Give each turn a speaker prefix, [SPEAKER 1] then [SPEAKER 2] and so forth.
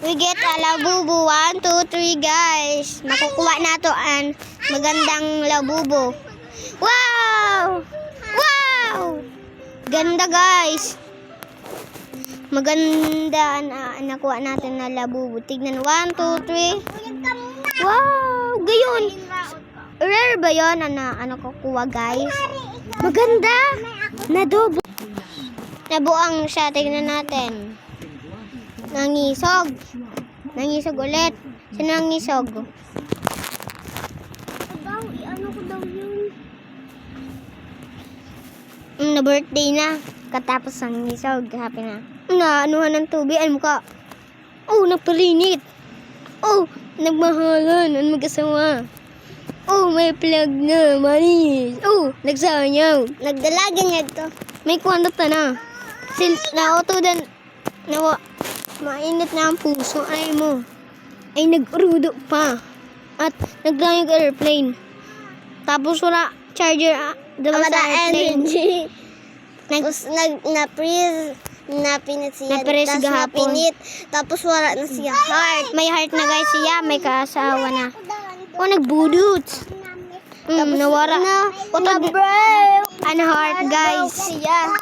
[SPEAKER 1] We get a labubo. 1, 2, 3 guys. Makukuha na to ang magandang labubo. Wow! Wow! Ganda guys. Maganda nakuha natin na labubo. Tignan 1, 2, 3. Wow! Gayon. Rare ba yun? Ano kukuha guys? Maganda. Nadobo. Nabuang siya. Tignan natin. Nangisog. Nangisog ulit. Sino nangisog? Ano ko daw yun? Na-birthday na. Katapos ang nangisog. Happy na. Naanuhan ng tubig. Ano ka? Oh, napalinit. Oh, nagmahalan. Ang mag-asawa. Oh, may plug na. Manis. Oh, nagsayaw. Nagdalagan nga ito. May kwanta na. Nauto din. Mainit na ang puso ay mo. Ay nag-urudo pa. At naglayag airplane. Tapos wala charger diba sa airplane. Na-freeze. Napinit siya.
[SPEAKER 2] Na-freeze gahapon.
[SPEAKER 1] Tapos wala na siya heart.
[SPEAKER 2] May heart na guys siya. May kaasawa na. Oh, nagbudot. Nawara.
[SPEAKER 1] Ano heart guys.
[SPEAKER 2] Siya.